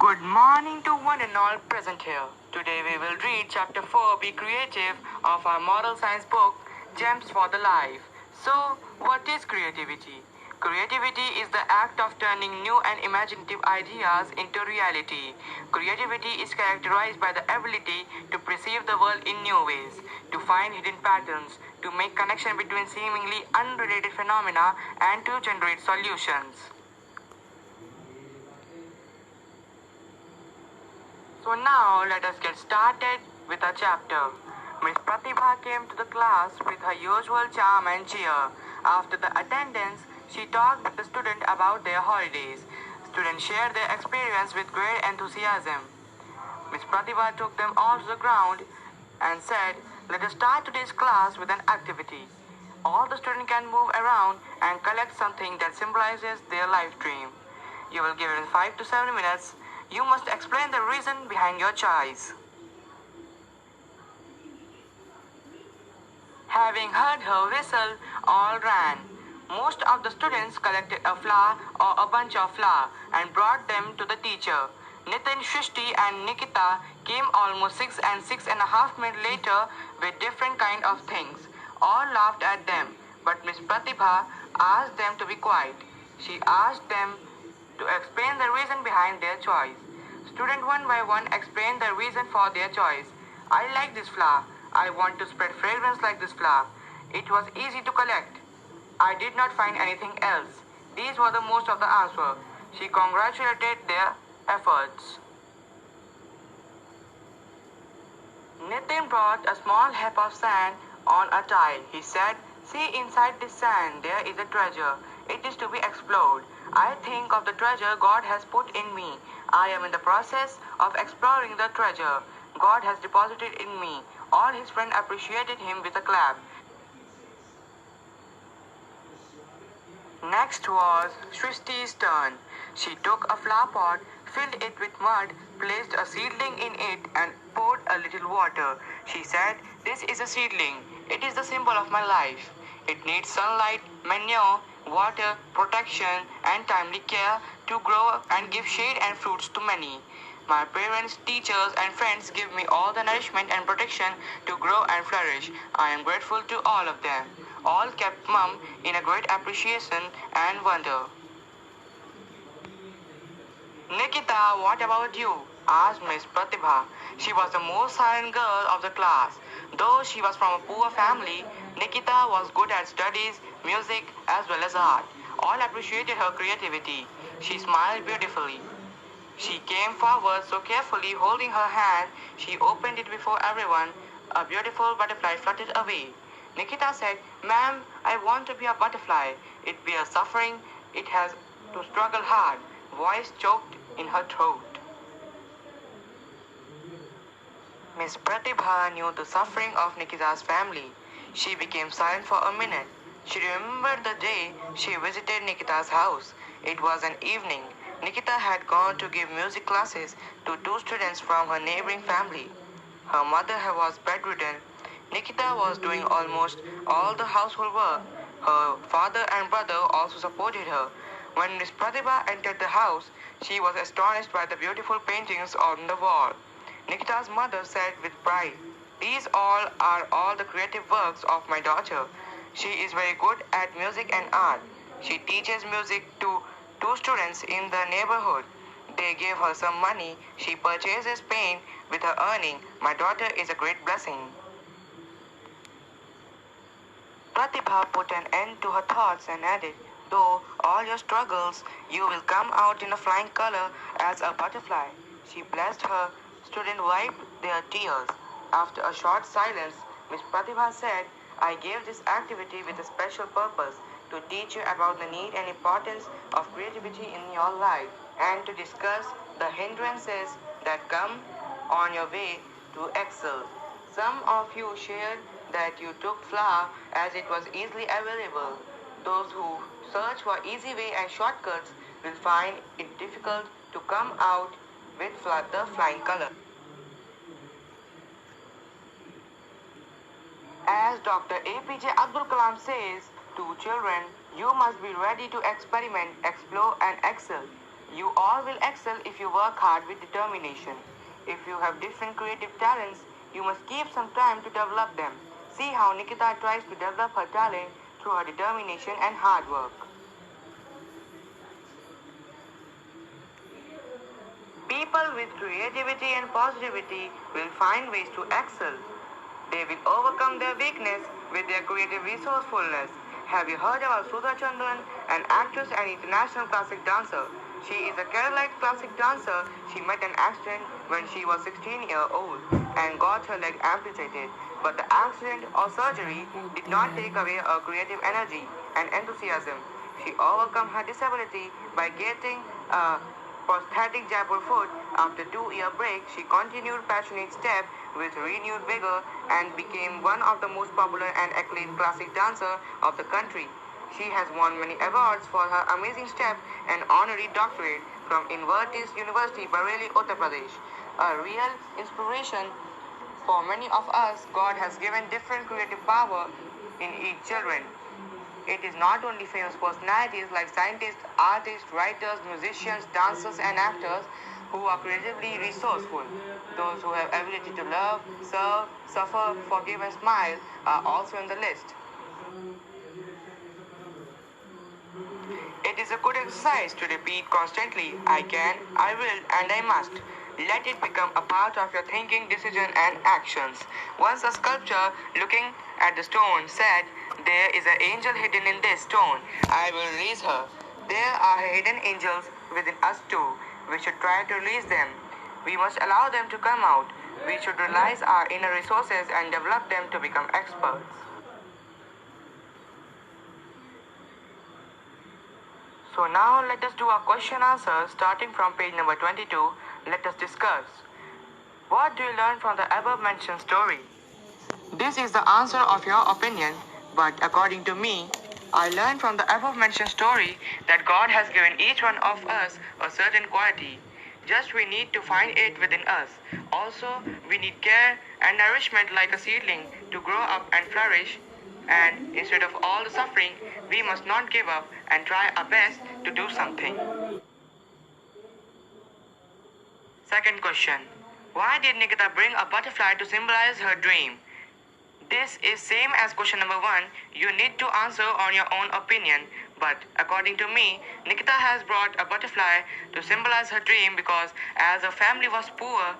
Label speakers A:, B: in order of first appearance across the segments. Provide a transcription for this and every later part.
A: Good morning to one and all present here. Today we will read chapter 4 Be Creative of our moral science book Gems for the Life. So, what is creativity? Creativity is the act of turning new and imaginative ideas into reality. Creativity is characterized by the ability to perceive the world in new ways, to find hidden patterns, to make connection between seemingly unrelated phenomena, and to generate solutions. So now let us get started with our chapter. Miss Pratibha came to the class with her usual charm and cheer. After the attendance, she talked with the students about their holidays. Students shared their experience with great enthusiasm. Miss Pratibha took them all to the ground and said, "Let us start today's class with an activity. All the students can move around and collect something that symbolizes their life dream. You will give it 5 to 7 minutes. You must explain the reason behind your choice." Having heard her whistle, all ran. Most of the students collected a flower or a bunch of flowers and brought them to the teacher. Nitin, Shrishti and Nikita came almost 6 and 6.5 minutes later with different kind of things. All laughed at them, but Miss Pratibha asked them to be quiet. She asked them to explain the reason behind their choice. Student one by one explained the reason for their choice. "I like this flower. I want to spread fragrance like this flower. It was easy to collect. I did not find anything else." These were the most of the answer. She congratulated their efforts. Nitin brought a small heap of sand on a tile. He said, "See, inside this sand there is a treasure. It is to be explored. I think of the treasure God has put in me. I am in the process of exploring the treasure God has deposited in me." All his friends appreciated him with a clap. Next was Shrishti's turn. She took a flower pot, filled it with mud, placed a seedling in it, and poured a little water. She said, "This is a seedling. It is the symbol of my life. It needs sunlight, manure, water, protection, and timely care to grow and give shade and fruits to many. My parents, teachers, and friends give me all the nourishment and protection to grow and flourish. I am grateful to all of them." All kept mum in a great appreciation and wonder. "Nikita, what about you?" asked Miss Pratibha. She was the most silent girl of the class. Though she was from a poor family, Nikita was good at studies, music, as well as art. All appreciated her creativity. She smiled beautifully. She came forward so carefully, holding her hand. She opened it before everyone. A beautiful butterfly fluttered away. Nikita said, "Ma'am, I want to be a butterfly. It bears suffering. It has to struggle hard." Voice choked in her throat. Miss Pratibha knew the suffering of Nikita's family. She became silent for a minute. She remembered the day she visited Nikita's house. It was an evening. Nikita had gone to give music classes to two students from her neighboring family. Her mother was bedridden. Nikita was doing almost all the household work. Her father and brother also supported her. When Miss Pratibha entered the house, she was astonished by the beautiful paintings on the wall. Nikita's mother said with pride, "These all are all the creative works of my daughter. She is very good at music and art. She teaches music to two students in the neighborhood. They gave her some money. She purchases paint with her earning. My daughter is a great blessing." Pratibha put an end to her thoughts and added, "Though all your struggles, you will come out in a flying color as a butterfly." She blessed her. Students wiped their tears. After a short silence, Miss Pratibha said, "I gave this activity with a special purpose, to teach you about the need and importance of creativity in your life, and to discuss the hindrances that come on your way to excel. Some of you shared that you took flour as it was easily available. Those who search for easy way and shortcuts will find it difficult to come out with the flying color." As Dr. APJ Abdul Kalam says to children, "You must be ready to experiment, explore, and excel. You all will excel if you work hard with determination. If you have different creative talents, you must keep some time to develop them. See how Nikita tries to develop her talent through her determination and hard work. People with creativity and positivity will find ways to excel. They will overcome their weakness with their creative resourcefulness. Have you heard about Sudha Chandran, an actress and international classic dancer? She is a Keralite classic dancer. She met an accident when she was 16-year-old and got her leg amputated. But the accident or surgery did not take away her creative energy and enthusiasm. She overcome her disability by getting a prosthetic Jaipur foot. After a 2-year break, she continued passionate step with renewed vigor and became one of the most popular and acclaimed classic dancer of the country. She has won many awards for her amazing step and honorary doctorate from Invertis University, Bareilly, Uttar Pradesh. A real inspiration for many of us, God has given different creative power in each children. It is not only famous personalities like scientists, artists, writers, musicians, dancers, and actors who are creatively resourceful. Those who have ability to love, serve, suffer, forgive, and smile are also in the list. It is a good exercise to repeat constantly, I can, I will, and I must. Let it become a part of your thinking, decision, and actions. Once a sculptor, looking at the stone, said, "There is an angel hidden in this stone. I will release her." There are hidden angels within us too. We should try to release them. We must allow them to come out. We should realize our inner resources and develop them to become experts. So now let us do our question answer starting from page number 22. Let us discuss. What do you learn from the above mentioned story? This is the answer of your opinion, but according to me, I learned from the above mentioned story that God has given each one of us a certain quality. Just we need to find it within us. Also, we need care and nourishment like a seedling to grow up and flourish. And instead of all the suffering, we must not give up and try our best to do something. Second question. Why did Nikita bring a butterfly to symbolize her dream? This is same as question number 1. You need to answer on your own opinion. But according to me, Nikita has brought a butterfly to symbolize her dream because as her family was poor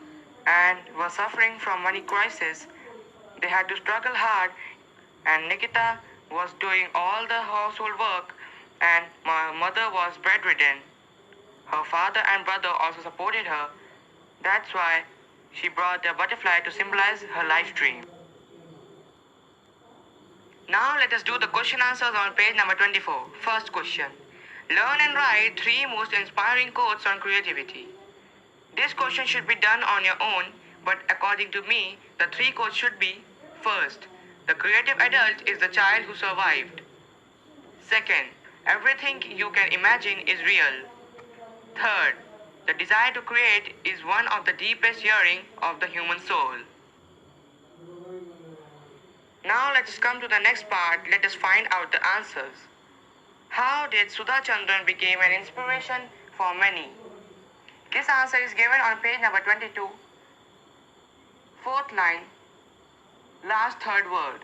A: and was suffering from money crisis, they had to struggle hard and Nikita was doing all the household work and my mother was bedridden. Her father and brother also supported her. That's why she brought the butterfly to symbolize her life dream. Now let us do the question answers on page number 24. First question. Learn and write 3 most inspiring quotes on creativity. This question should be done on your own, but according to me, the 3 quotes should be: first, the creative adult is the child who survived. Second, everything you can imagine is real. Third, the desire to create is one of the deepest yearning of the human soul. Now let's come to the next part. Let us find out the answers. How did Sudha Chandran become an inspiration for many? This answer is given on page number 22. Fourth line, last third word.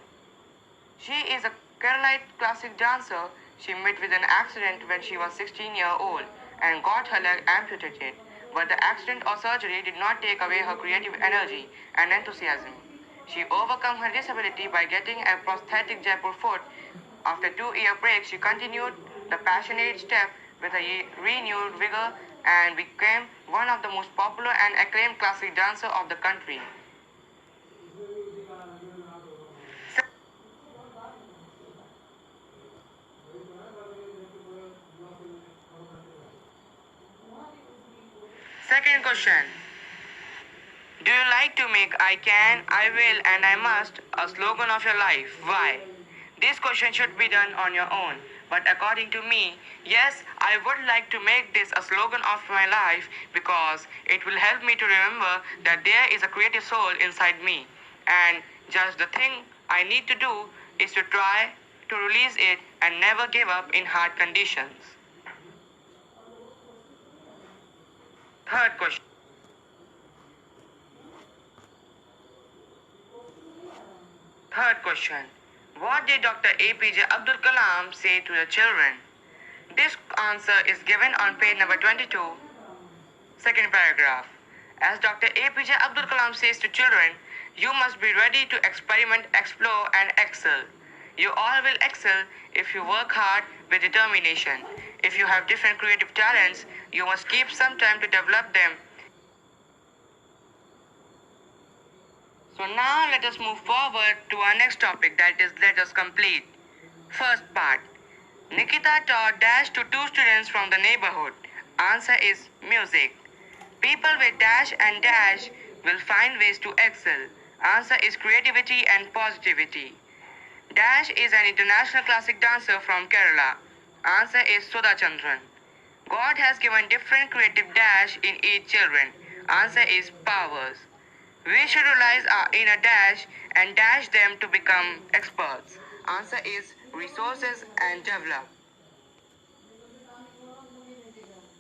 A: She is a Keralite classic dancer. She met with an accident when she was 16-year-old and got her leg amputated. But the accident or surgery did not take away her creative energy and enthusiasm. She overcome her disability by getting a prosthetic Jaipur foot. After a 2-year break, she continued the passionate step with a renewed vigor and became one of the most popular and acclaimed classic dancer of the country. Second question. Do you like to make "I can, I will, and I must" a slogan of your life? Why? This question should be done on your own. But according to me, yes, I would like to make this a slogan of my life because it will help me to remember that there is a creative soul inside me. And just the thing I need to do is to try to release it and never give up in hard conditions. Third question. Third question. What did Dr. APJ Abdul Kalam say to the children? This answer is given on page number 22, second paragraph. As Dr. APJ Abdul Kalam says to children, you must be ready to experiment, explore, and excel. You all will excel if you work hard with determination. If you have different creative talents, you must keep some time to develop them. So now let us move forward to our next topic, that is, let us complete. First part. Nikita taught dash to two students from the neighborhood. Answer is music. People with dash and dash will find ways to excel. Answer is creativity and positivity. Dash is an international classic dancer from Kerala. Answer is Sudha Chandran. God has given different creative dash in each children. Answer is powers. We should realize our inner dash and dash them to become experts. Answer is resources and develop.